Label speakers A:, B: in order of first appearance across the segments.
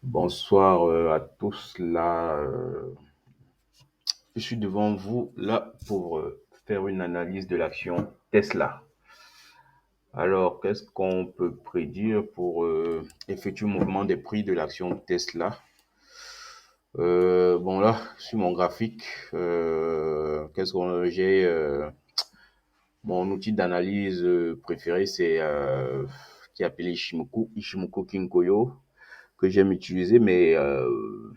A: Bonsoir à tous. Là, je suis devant vous là pour faire une analyse de l'action Tesla. Alors, qu'est-ce qu'on peut prédire pour effectuer le mouvement des prix de l'action Tesla? Bon là, sur mon graphique, qu'est-ce qu'on j'ai mon outil d'analyse préféré, c'est qui est appelé Ishimoku Kinkoyo, que j'aime utiliser, mais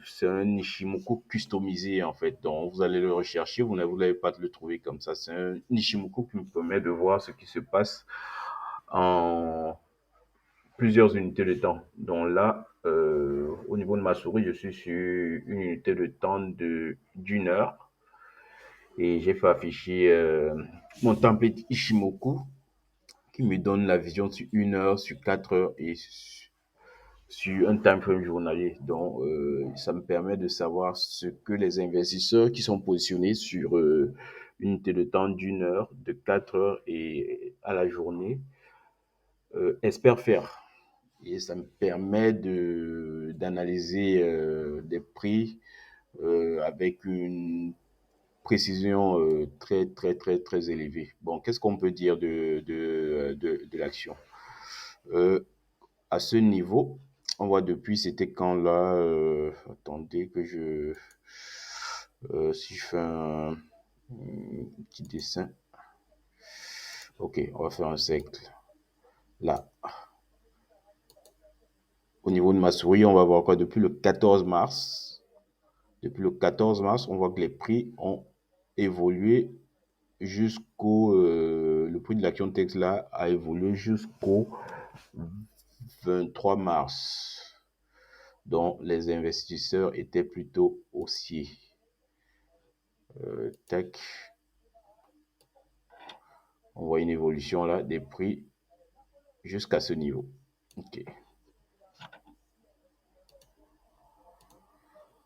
A: c'est un Nishimoku customisé en fait. Donc vous allez le rechercher, vous n'allez pas le trouver comme ça. C'est un Nishimoku qui me permet de voir ce qui se passe en plusieurs unités de temps. Donc là, au niveau de ma souris, je suis sur une unité de temps de d'une heure et j'ai fait afficher mon template Ishimoku qui me donne la vision sur une heure, sur 4 heures et sur un time frame journalier. Donc, ça me permet de savoir ce que les investisseurs qui sont positionnés sur une unité de temps d'une heure, de 4 heures et à la journée espèrent faire. Et ça me permet d'analyser des prix avec une précision très, très, très, très élevée. Bon, qu'est-ce qu'on peut dire de l'action? euh, À ce niveau, on voit depuis, c'était quand là, attendez que si je fais un petit dessin, ok, on va faire un cercle. Là, au niveau de ma souris, on va voir quoi depuis le 14 mars. Depuis le 14 mars, on voit que les prix ont évolué le prix de l'action Tesla a évolué jusqu'au 23 mars. Donc, les investisseurs étaient plutôt haussiers. Tac, on voit une évolution là des prix jusqu'à ce niveau. Ok,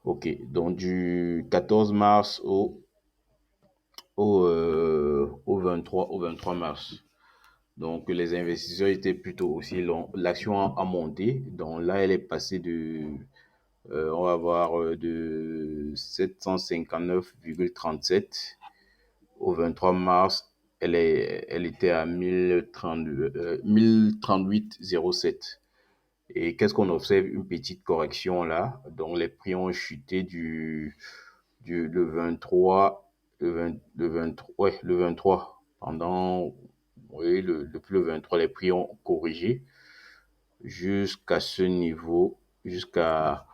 A: ok. Donc du 14 mars au 23 mars. Donc les investisseurs étaient plutôt aussi longs. L'action a monté. Donc là, elle est passée on va voir de 759,37 au 23 mars. Elle était à 1038,07. Et qu'est-ce qu'on observe? Une petite correction là. Donc, les prix ont chuté le 23, le 23, ouais, le 23. Oui, depuis le 23, les prix ont corrigé jusqu'à ce niveau, jusqu'à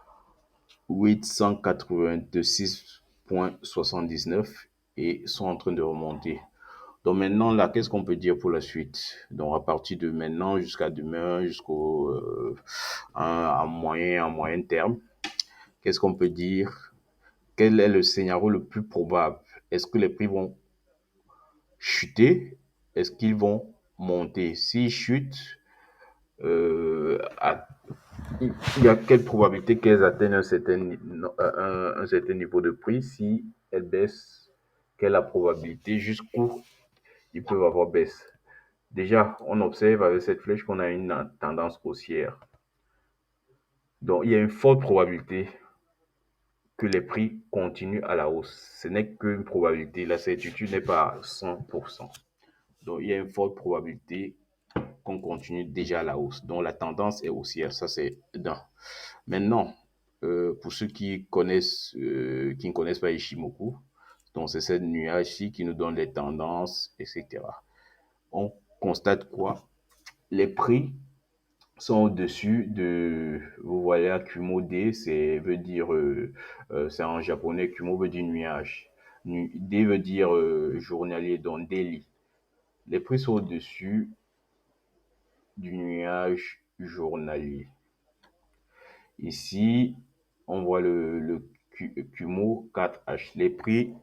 A: 886,79 et sont en train de remonter. Donc maintenant, là, qu'est-ce qu'on peut dire pour la suite? Donc à partir de maintenant jusqu'à demain, jusqu'au à moyen terme, qu'est-ce qu'on peut dire? Quel est le scénario le plus probable? Est-ce que les prix vont chuter? Est-ce qu'ils vont monter? S'ils chutent, à il y a quelle probabilité qu'elles atteignent un certain niveau de prix? Si elles baissent, quelle est la probabilité jusqu'où ils peuvent avoir baisse? Déjà, on observe avec cette flèche qu'on a une tendance haussière. Donc, il y a une forte probabilité que les prix continuent à la hausse. Ce n'est qu'une probabilité. La certitude n'est pas à 100%. Donc, il y a une forte probabilité qu'on continue déjà à la hausse. Donc, la tendance est haussière. Ça, c'est d'un. Maintenant, pour ceux qui ne connaissent pas Ishimoku, donc c'est ce nuage-ci qui nous donne les tendances, etc. On constate quoi? Les prix sont au-dessus vous voyez là, Kumo D, veut dire, c'est en japonais, Kumo veut dire nuage. D veut dire journalier, donc daily. Les prix sont au-dessus du nuage journalier. Ici, on voit le Kumo 4H. Les prix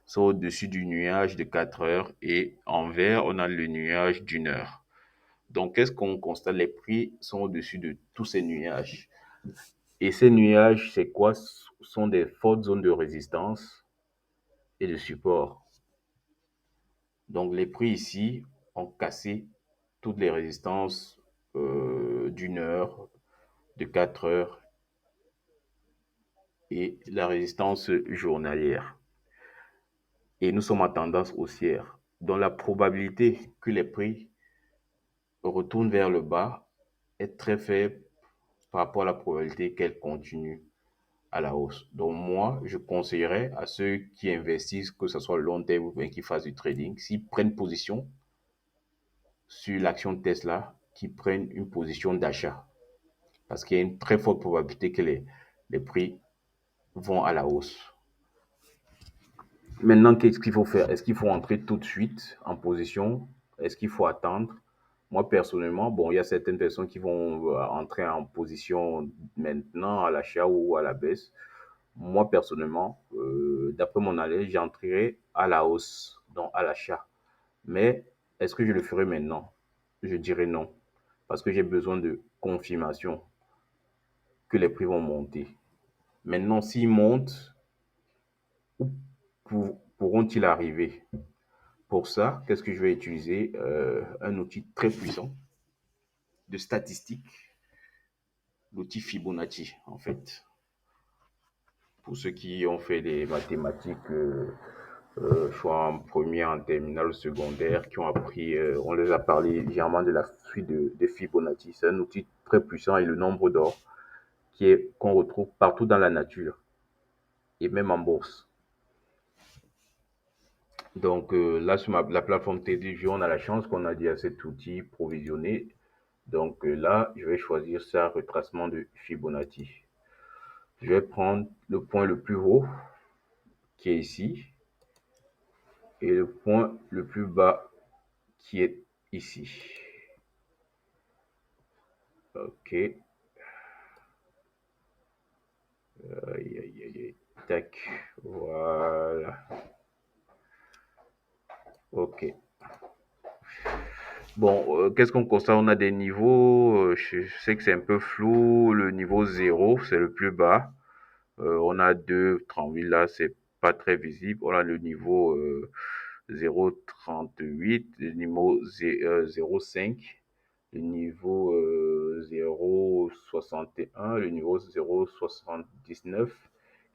A: sont au-dessus du nuage de 4 heures et en vert, on a le nuage d'une heure. Donc, qu'est-ce qu'on constate? Les prix sont au-dessus de tous ces nuages. Et ces nuages, c'est quoi? Ce sont des fortes zones de résistance et de support. Donc, les prix ici ont cassé toutes les résistances d'une heure de 4 heures et la résistance journalière. Et nous sommes en tendance haussière. Donc la probabilité que les prix retournent vers le bas est très faible par rapport à la probabilité qu'elles continuent à la hausse. Donc moi, je conseillerais à ceux qui investissent, que ce soit long terme ou bien qui fassent du trading, s'ils prennent position sur l'action de Tesla, qu'ils prennent une position d'achat. Parce qu'il y a une très forte probabilité que les prix vont à la hausse. Maintenant, qu'est-ce qu'il faut faire? Est-ce qu'il faut entrer tout de suite en position? Est-ce qu'il faut attendre? Moi, personnellement, bon, il y a certaines personnes qui vont entrer en position maintenant à l'achat ou à la baisse. Moi, personnellement, d'après mon analyse, j'entrerai à la hausse, donc à l'achat. Mais est-ce que je le ferai maintenant? Je dirais non, parce que j'ai besoin de confirmation que les prix vont monter. Maintenant, s'ils montent, où pourront-ils arriver? Pour ça, qu'est-ce que je vais utiliser? Un outil très puissant de statistique, l'outil Fibonacci, en fait. Pour ceux qui ont fait des mathématiques, soit en première, en terminale ou secondaire, qui ont appris, on les a parlé légèrement de la suite de Fibonacci. C'est un outil très puissant et le nombre d'or qu'on retrouve partout dans la nature et même en bourse. Donc là, sur la plateforme TDJ, on a la chance qu'on a dit à cet outil provisionné. Donc là, je vais choisir ça, retracement de Fibonacci. Je vais prendre le point le plus haut, qui est ici, et le point le plus bas, qui est ici. Ok. Aïe, aïe, aïe, aïe. Tac. Voilà. Ok. Bon, qu'est-ce qu'on constate? On a des niveaux. Je sais que c'est un peu flou. Le niveau 0, c'est le plus bas. On a 2,38 là, c'est pas très visible. On a le niveau 0,38, le niveau 0,5, le niveau 0,61, le niveau 0,79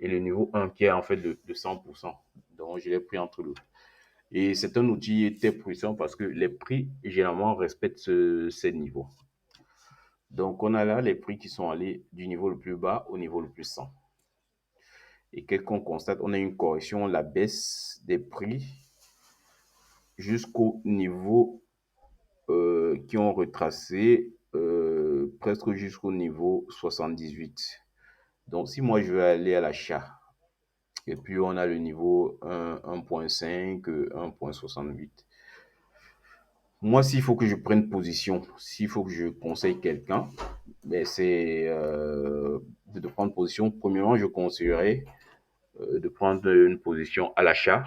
A: et le niveau 1 qui est en fait de 100%. Donc, je l'ai pris entre l'autre. Et c'est un outil très puissant parce que les prix, généralement, respectent ces niveaux. Donc, on a là les prix qui sont allés du niveau le plus bas au niveau le plus 100. Et qu'est-ce qu'on constate? On a une correction, la baisse des prix jusqu'au niveau qui ont retracé presque jusqu'au niveau 78. Donc, si moi je veux aller à l'achat, et puis on a le niveau 1.5, 1.68. Moi, s'il faut que je prenne position, s'il faut que je conseille quelqu'un, ben c'est de prendre position. Premièrement, je conseillerais de prendre une position à l'achat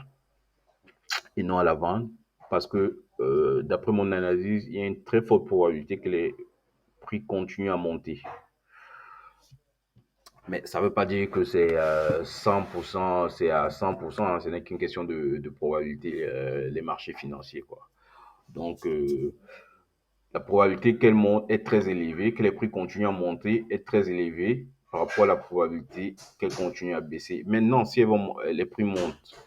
A: et non à la vente, parce que d'après mon analyse, il y a une très forte probabilité que les prix continuent à monter. Mais ça ne veut pas dire que c'est 100%, c'est à 100%, hein, ce n'est qu'une question de probabilité, les marchés financiers, quoi. Donc, la probabilité qu'elle monte est très élevée, que les prix continuent à monter est très élevée par rapport à la probabilité qu'elle continue à baisser. Maintenant, si les prix montent,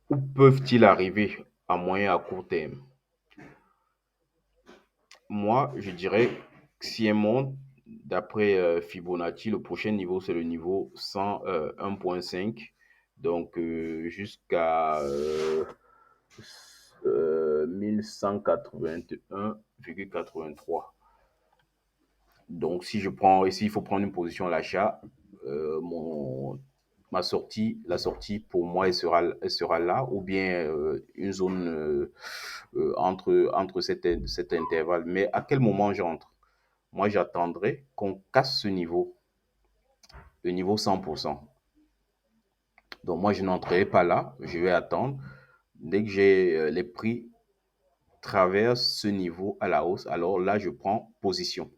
A: où peuvent-ils arriver à moyen et à court terme? Moi, je dirais que si elles montent, d'après Fibonacci, le prochain niveau, c'est le niveau 101.5, donc jusqu'à 1181,83. Donc, si je prends, ici, il faut prendre une position à l'achat, la sortie pour moi, elle sera là, ou bien une zone entre cet intervalle. Mais à quel moment j'entre? Moi, j'attendrai qu'on casse ce niveau, le niveau 100%. Donc, moi, je n'entrerai pas là, je vais attendre. Dès que j'ai les prix traversent ce niveau à la hausse, alors là, je prends position.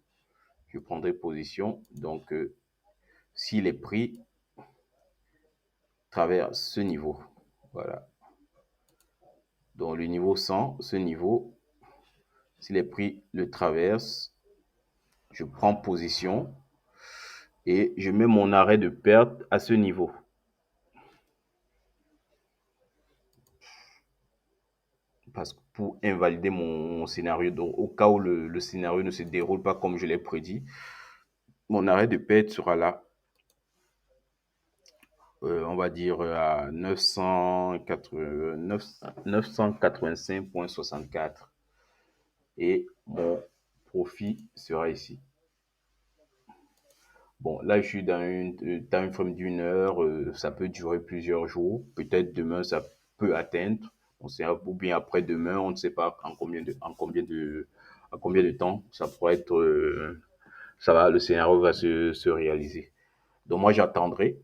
A: Je prendrai position. Donc, si les prix traversent ce niveau, voilà. Donc, le niveau 100, ce niveau, si les prix le traversent, je prends position et je mets mon arrêt de perte à ce niveau. Parce que pour invalider mon scénario, donc au cas où le scénario ne se déroule pas comme je l'ai prédit, mon arrêt de perte sera là, on va dire à 985,64 et mon profit sera ici. Bon, là, je suis dans une time frame d'une heure, ça peut durer plusieurs jours. Peut-être demain, ça peut atteindre. Ou bien après-demain, on ne sait pas en combien de temps ça pourrait être, le scénario va se réaliser. Donc, moi, j'attendrai.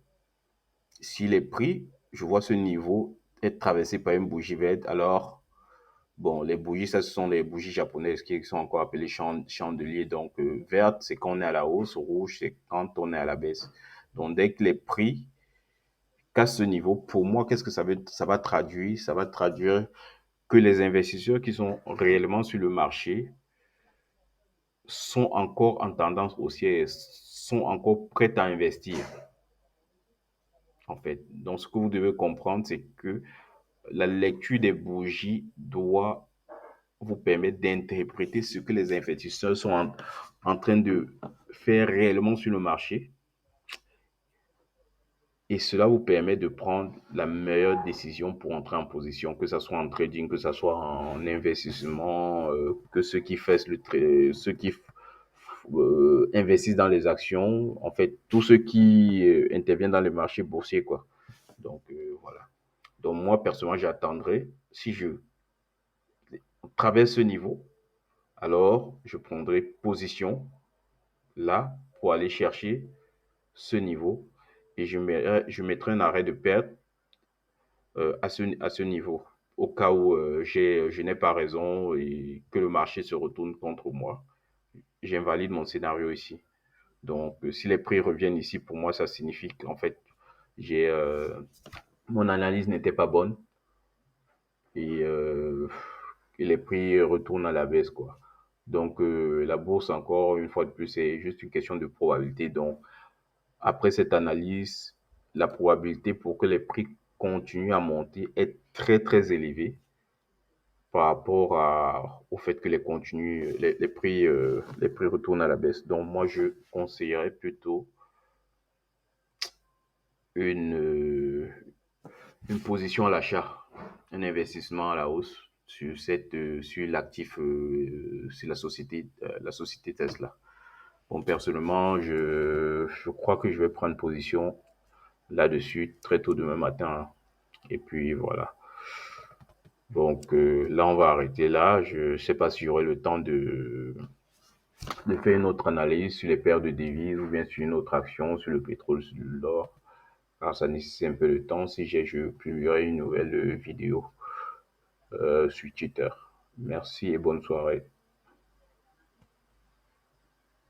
A: S'il est pris, je vois ce niveau être traversé par une bougie verte, alors bon, les bougies, ça, ce sont les bougies japonaises qui sont encore appelées chandeliers. Donc, verte, c'est quand on est à la hausse. Rouge, c'est quand on est à la baisse. Donc, dès que les prix cassent ce niveau, pour moi, qu'est-ce que ça va traduire? Ça va traduire que les investisseurs qui sont réellement sur le marché sont encore en tendance haussière, sont encore prêts à investir, en fait. Donc, ce que vous devez comprendre, c'est que la lecture des bougies doit vous permettre d'interpréter ce que les investisseurs sont en train de faire réellement sur le marché. Et cela vous permet de prendre la meilleure décision pour entrer en position, que ce soit en trading, que ce soit en investissement, que ceux qui investissent dans les actions, en fait, tous ceux qui interviennent dans les marchés boursiers, quoi. Donc, voilà. Donc, moi, personnellement, j'attendrai. Si je traverse ce niveau, alors je prendrai position là pour aller chercher ce niveau et je mettrai un arrêt de perte à ce niveau au cas où je n'ai pas raison et que le marché se retourne contre moi. J'invalide mon scénario ici. Donc, si les prix reviennent ici, pour moi, ça signifie qu'en fait, j'ai mon analyse n'était pas bonne et, euh, et les prix retournent à la baisse, quoi. Donc, la bourse, encore une fois de plus, c'est juste une question de probabilité. Donc, après cette analyse, la probabilité pour que les prix continuent à monter est très, très élevée par rapport au fait que les prix retournent à la baisse. Donc, moi, je conseillerais plutôt une, euh, une position à l'achat, un investissement à la hausse sur l'actif, sur la société Tesla. Bon, personnellement, je crois que je vais prendre position là-dessus très tôt demain matin. Et puis voilà. Donc là, on va arrêter là. Je ne sais pas si j'aurai le temps de faire une autre analyse sur les paires de devises ou bien sur une autre action, sur le pétrole, sur l'or. Alors ça nécessite un peu de temps. Si j'ai, je publierai une nouvelle vidéo sur Twitter. Merci et bonne soirée.